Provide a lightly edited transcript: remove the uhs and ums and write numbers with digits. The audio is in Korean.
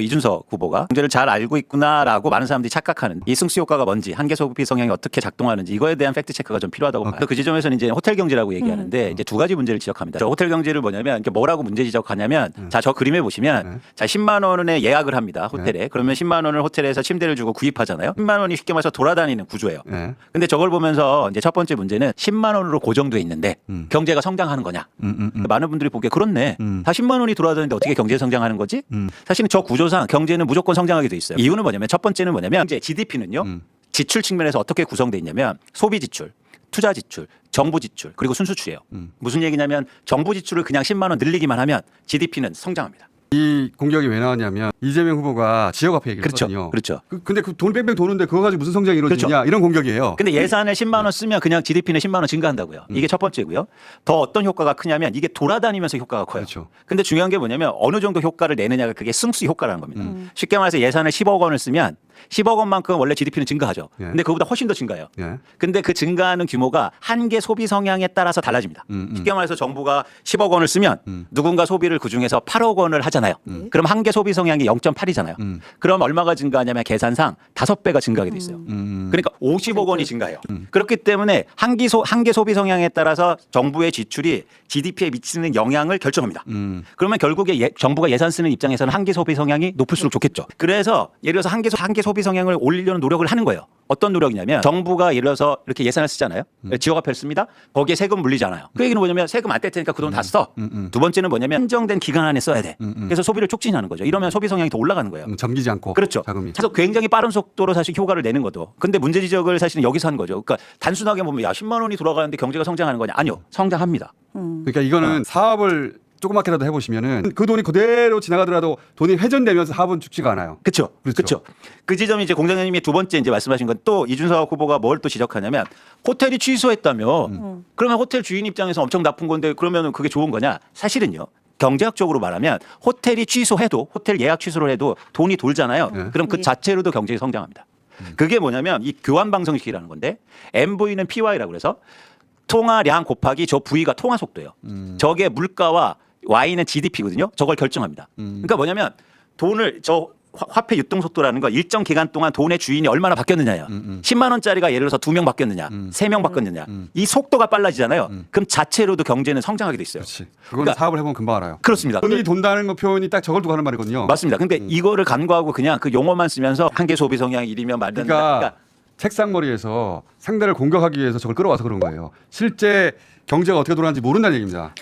이준석 후보가 경제를 잘 알고 있구나라고 많은 사람들이 착각하는 이 승수 효과가 뭔지, 한계 소비 성향이 어떻게 작동하는지 이거에 대한 팩트 체크가 좀 필요하다고 봐요. 그 지점에서는 이제 호텔 경제라고 얘기하는데 이제 두 가지 문제를 지적합니다. 저 호텔 경제를 뭐냐면 뭐라고 문제 지적하냐면 자, 저 그림에 보시면 자, 10만 원에 예약을 합니다. 호텔에. 그러면 10만 원을 호텔에서 침대를 주고 구입하잖아요. 10만 원이 쉽게 말해서 돌아다니는 구조예요. 근데 저걸 보면서 이제 첫 번째 문제는 10만 원으로 고정돼 있는데 경제가 성장하는 거냐. 많은 분들이 보기에 그렇네. 다 10만 원이 돌아다니는데 어떻게 경제 성장하는 거지? 사실은 저 구조상 경제는 무조건 성장하게 돼 있어요. 이유는 뭐냐면 첫 번째는 뭐냐면 이제 GDP는요. 지출 측면에서 어떻게 구성돼 있냐면 소비 지출, 투자 지출, 정부 지출, 그리고 순수출이에요. 무슨 얘기냐면 정부 지출을 그냥 10만 원 늘리기만 하면 GDP는 성장합니다. 이 공격이 왜 나왔냐면 이재명 후보가 지역화폐 얘기를 했거든요. 그렇죠. 근데 그 돈 뺑뺑 도는데 그거 가지고 무슨 성장이 이루어지냐 그렇죠. 이런 공격이에요. 근데 예산을 10만 원 쓰면 그냥 GDP는 10만 원 증가한다고요. 이게 첫 번째고요. 더 어떤 효과가 크냐면 이게 돌아다니면서 효과가 커요. 그렇죠. 근데 중요한 게 뭐냐면 어느 정도 효과를 내느냐가 그게 승수 효과라는 겁니다. 쉽게 말해서 예산을 10억 원을 쓰면 10억 원만큼 원래 GDP는 증가하죠. 근데 그거보다 훨씬 더 증가해요. 근데 그 증가하는 규모가 한계 소비 성향에 따라서 달라집니다. 쉽게 말해서 정부가 10억 원을 쓰면 누군가 소비를 그중에서 8억 원을 하잖아요. 그럼 한계 소비 성향이 0.8이잖아요. 그럼 얼마가 증가하냐면 계산상 5배가 증가하게 돼 있어요. 그러니까 50억 원이 증가해요. 그렇기 때문에 한계 소비 성향에 따라서 정부의 지출이 GDP에 미치는 영향을 결정합니다. 그러면 결국에 정부가 예산 쓰는 입장에서는 한계 소비 성향이 높을수록 좋겠죠. 그래서 예를 들어서 한계 소비 성향을 올리려는 노력을 하는 거예요. 어떤 노력이냐면 정부가 예를 들어서 이렇게 예산을 쓰잖아요. 지역화폐를 씁니다. 거기에 세금 물리잖아요. 그 얘기는 뭐냐면 세금 안 뗄 테니까 그 돈 다 써. 두 번째는 뭐냐면 한정된 기간 안에 써야 돼. 그래서 소비를 촉진하는 거죠. 이러면 소비 성향이 더 올라가는 거예요. 잠기지 않고. 그렇죠. 자금이. 그래서 굉장히 빠른 속도로 사실 효과를 내는 거죠. 근데 문제 지적을 사실은 여기서 하는 거죠. 그러니까 단순하게 보면 야 10만 원이 돌아가는데 경제가 성장하는 거냐? 아니요. 성장합니다. 그러니까 이거는 사업을 조그맣게라도 해보시면은 그 돈이 그대로 지나가더라도 돈이 회전되면서 사업은 죽지가 않아요. 그렇죠. 그렇죠. 그 지점이 이제 공장장님이 두 번째 이제 말씀하신 건 또 이준석 후보가 뭘 또 지적하냐면 호텔이 취소했다며 그러면 호텔 주인 입장에서 엄청 나쁜 건데 그러면 그게 좋은 거냐? 사실은요. 경제학적으로 말하면 호텔이 취소해도 호텔 예약 취소를 해도 돈이 돌잖아요. 그럼 그 자체로도 경제가 성장합니다. 그게 뭐냐면 이 교환 방정식이라는 건데 MV는 PY라고 그래서 통화량 곱하기 저 V가 통화 속도예요. 저게 물가와 Y는 GDP거든요. 저걸 결정합니다. 그러니까 뭐냐면 돈을 화폐 유동 속도라는 거 일정 기간 동안 돈의 주인이 얼마나 바뀌었느냐예요. 10만 원짜리가 예를 들어서 2명 바뀌었느냐, 3명 바뀌었느냐. 이 속도가 빨라지잖아요. 그럼 자체로도 경제는 성장하게 돼 있어요. 그렇지. 그건 사업을 해보면 금방 알아요. 그렇습니다. 돈이 돈다는 거 표현이 딱 저걸 두고 하는 말이거든요. 맞습니다. 근데 이거를 간과하고 그냥 그 용어만 쓰면서 한계 소비 성향이 이리면 말든 그러니까 책상머리에서 상대를 공격하기 위해서 저걸 끌어와서 그런 거예요. 실제 경제가 어떻게 돌아가는지 모른다는 얘기입니다.